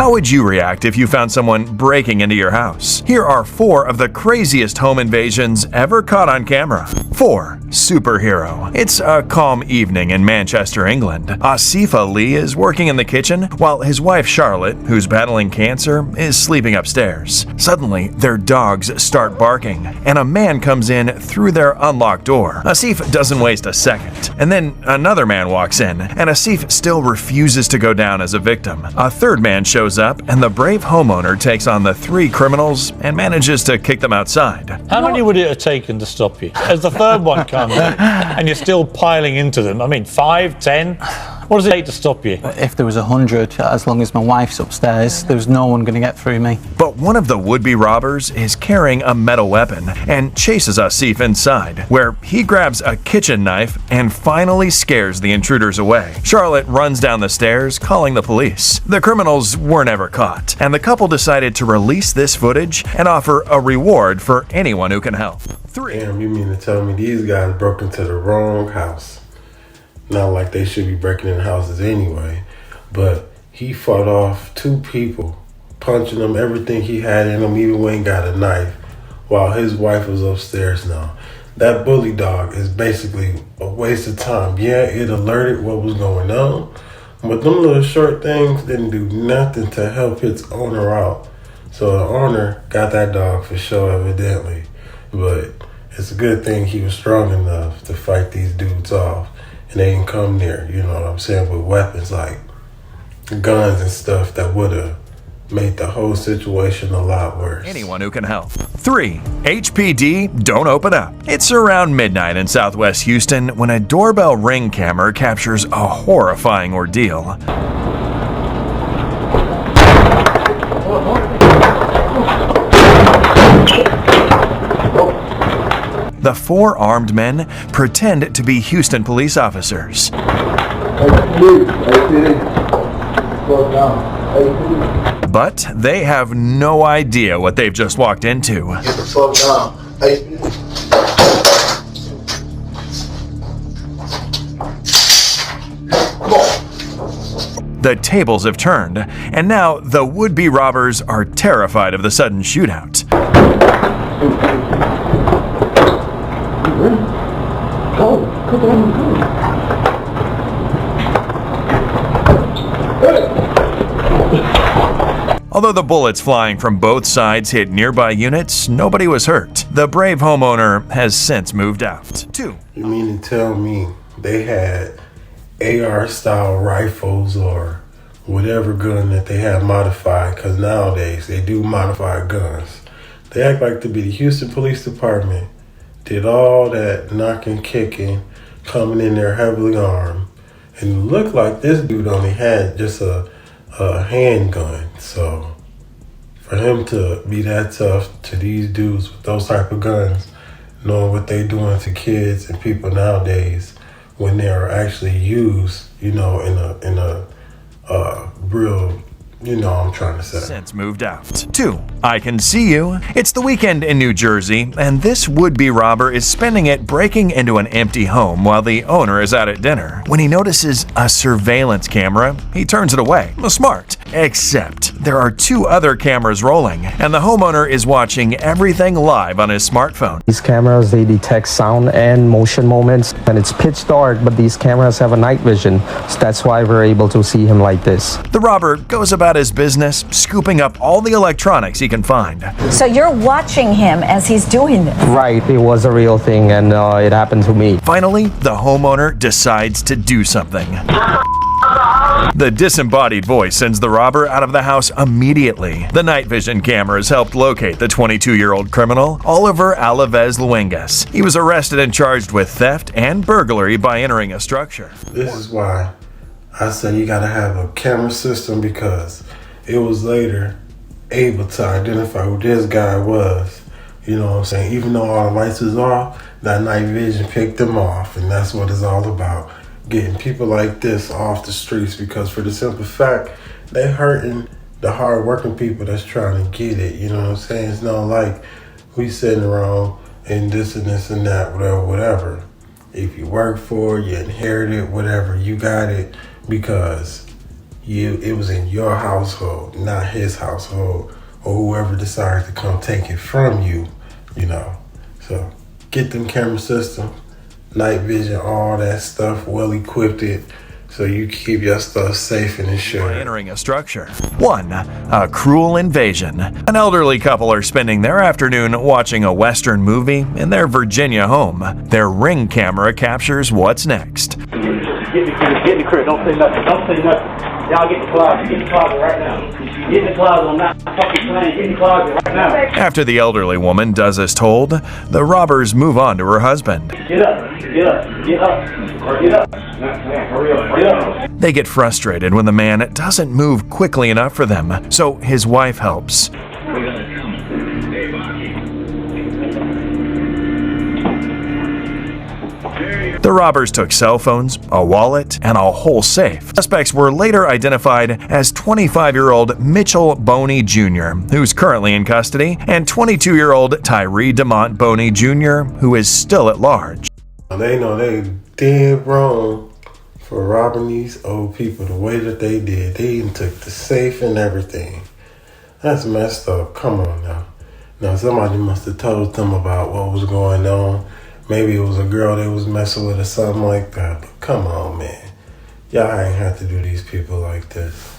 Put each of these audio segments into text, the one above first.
How would you react if you found someone breaking into your house? Here are 4 of the craziest home invasions ever caught on camera. 4. Superhero. It's a calm evening in Manchester, England. Asif Ali is working in the kitchen while his wife Charlotte, who's battling cancer, is sleeping upstairs. Suddenly, their dogs start barking, and a man comes in through their unlocked door. Asif doesn't waste a second, and then another man walks in, and Asif still refuses to go down as a victim. A third man shows up, and the brave homeowner takes on the 3 criminals and manages to kick them outside. How many would it have taken to stop you? As the third one comes in, and you're still piling into them. I mean, 5, 10? What does it take to stop you? If there was 100, as long as my wife's upstairs, there's no one going to get through me. But one of the would-be robbers is carrying a metal weapon and chases Asif inside, where he grabs a kitchen knife and finally scares the intruders away. Charlotte runs down the stairs, calling the police. The criminals were never caught, and the couple decided to release this footage and offer a reward for anyone who can help. 3. Damn, you mean to tell me these guys broke into the wrong house? Not like they should be breaking in houses anyway, but he fought off 2 people, punching them, everything he had in him, even when he got a knife, while his wife was upstairs now. That bully dog is basically a waste of time. Yeah, it alerted what was going on, but them little short things didn't do nothing to help its owner out. So the owner got that dog for sure, evidently, but it's a good thing he was strong enough to fight these dudes off. And they didn't come near, you know what I'm saying, with weapons like guns and stuff that would have made the whole situation a lot worse. Anyone who can help. 3. HPD, don't open up. It's around midnight in Southwest Houston when a doorbell ring camera captures a horrifying ordeal. The 4 armed men pretend to be Houston police officers. But they have no idea what they've just walked into. Get the fuck down. The tables have turned, and now the would-be robbers are terrified of the sudden shootout. Although the bullets flying from both sides hit nearby units, nobody was hurt. The brave homeowner has since moved out. 2. You mean to tell me they had AR-style rifles or whatever gun that they have modified? Because nowadays they do modify guns. They act like to be the Houston Police Department. Did all that knocking, kicking, coming in there heavily armed. And it looked like this dude only had just a handgun. So for him to be that tough to these dudes with those type of guns, knowing what they doing to kids and people nowadays when they are actually used, you know, in a real, you know what I'm trying to say. Since moved out. 2. I can see you. It's the weekend in New Jersey, and this would-be robber is spending it breaking into an empty home while the owner is out at dinner. When he notices a surveillance camera, he turns it away. Smart. Except there are 2 other cameras rolling, and the homeowner is watching everything live on his smartphone. These cameras, they detect sound and motion moments, and it's pitch dark, but these cameras have a night vision, so that's why we're able to see him like this. The robber goes about his business, scooping up all the electronics he can find. So you're watching him as he's doing this? Right, it was a real thing, and it happened to me. Finally, the homeowner decides to do something. The disembodied voice sends the robber out of the house immediately. The night vision cameras helped locate the 22-year-old criminal, Oliver Alaves Luengas. He was arrested and charged with theft and burglary by entering a structure. This is why I say you gotta have a camera system, because it was later able to identify who this guy was. You know what I'm saying? Even though all the lights was off, that night vision picked them off, and that's what it's all about. Getting people like this off the streets, because for the simple fact, they hurting the hard-working people that's trying to get it. You know what I'm saying? It's not like we sitting around and this and that, whatever. If you work for it, you inherit it, whatever, you got it, because it was in your household, not his household, or whoever decides to come take it from you, you know. So get them camera systems, night vision, all that stuff, well equipped it, so you keep your stuff safe and insured. Entering a structure. 1. A cruel invasion. An elderly couple are spending their afternoon watching a Western movie in their Virginia home. Their Ring camera captures what's next. Get in the crib. Don't say nothing. Don't say nothing. Y'all get in the closet. Get in the closet right now. Get in the closet. I'm not fucking playing. Get in the closet right now. After the elderly woman does as told, the robbers move on to her husband. Get up. Get up. Get up. Or get up. Hurry up. Get up. They get frustrated when the man doesn't move quickly enough for them, so his wife helps. The robbers took cell phones, a wallet, and a whole safe. Suspects were later identified as 25-year-old Mitchell Boney Jr., who's currently in custody, and 22-year-old Tyree DeMont Boney Jr., who is still at large. They know they dead wrong for robbing these old people the way that they did. They even took the safe and everything. That's messed up. Come on now. Now somebody must have told them about what was going on. Maybe it was a girl they was messing with or something like that. But come on, man. Y'all ain't have to do these people like this.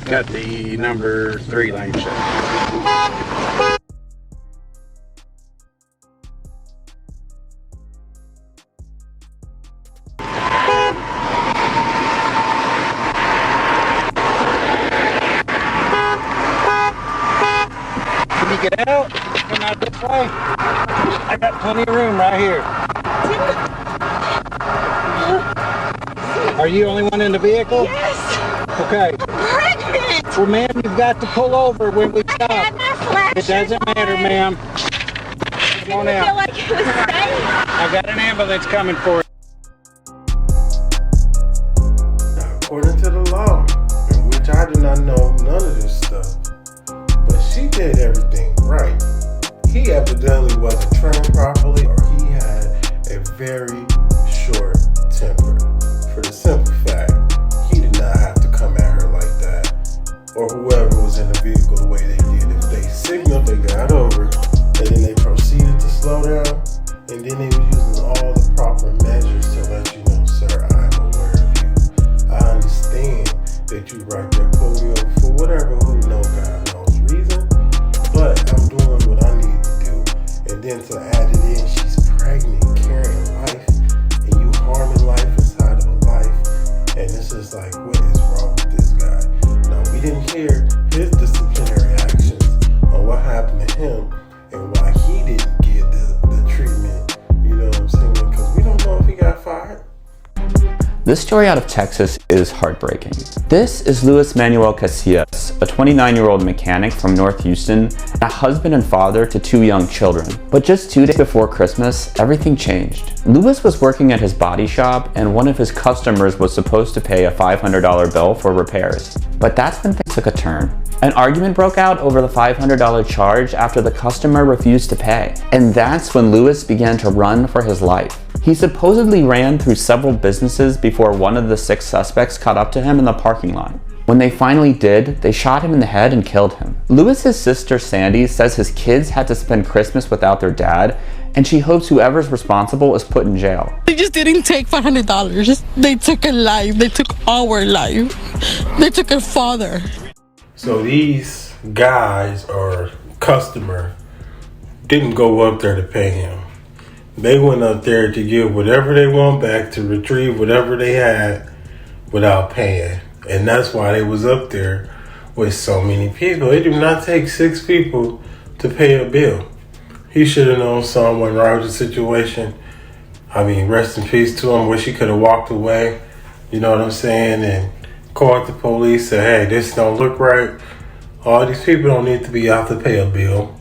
Got the number 3 lane shut. Can you get out? Come out this way. I got plenty of room right here. Are you the only one in the vehicle? Yes. Okay. Pregnant. Well, ma'am, you've got to pull over when we stop. I had my flashers It doesn't matter, on. ma'am. Come on Didn't feel out. like it was safe. I've got an ambulance coming for you. Now, according to the law, in which I do not know none of this stuff, but she did everything right. He evidently wasn't trained properly, or he had a very short temper. For the simple fact, he did not have to come at her like that, or whoever was in the vehicle the way they did. If they signaled, they got over, and then they proceeded to slow down, and then they were using all the proper measures to let you know, sir, I am aware of you. I understand that you right there pulling me over for whatever, who knows, God knows reason, but I'm doing what I need to do. And then to add it in, she's pregnant, carrying life, and you harming life inside of a life. And it's just like, what is wrong with this guy? Now, we didn't hear his disciplinary actions on what happened to him and why he didn't get the treatment, you know what I'm saying? Because we don't know if he got fired. This This story out of Texas is heartbreaking. This is Luis Manuel Casillas, a 29-year-old mechanic from North Houston, and a husband and father to 2 young children. But just 2 days before Christmas, everything changed. Luis was working at his body shop, and one of his customers was supposed to pay a $500 bill for repairs. But that's when things took a turn. An argument broke out over the $500 charge after the customer refused to pay. And that's when Luis began to run for his life. He supposedly ran through several businesses before one of the 6 suspects caught up to him in the parking lot. When they finally did, they shot him in the head and killed him. Luis's sister Sandy says his kids had to spend Christmas without their dad, and she hopes whoever's responsible is put in jail. They just didn't take $500. They took a life. They took our life. They took a father. So these guys or customer didn't go up there to pay him. They went up there to give whatever they want back, to retrieve whatever they had without paying. And that's why they was up there with so many people. It did not take 6 people to pay a bill. He should have known someone right with the situation. I mean, rest in peace to him. Wish he could have walked away. You know what I'm saying? And called the police, said, hey, this don't look right. All these people don't need to be out to pay a bill.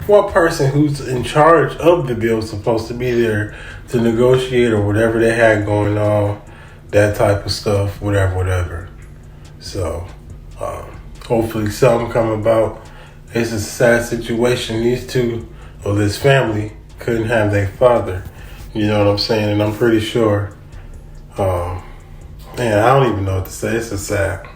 What person who's in charge of the bill is supposed to be there to negotiate or whatever they had going on, that type of stuff, whatever. So, hopefully something come about. It's a sad situation. These 2 of this family couldn't have their father. You know what I'm saying? And I'm pretty sure, man, I don't even know what to say. It's a sad.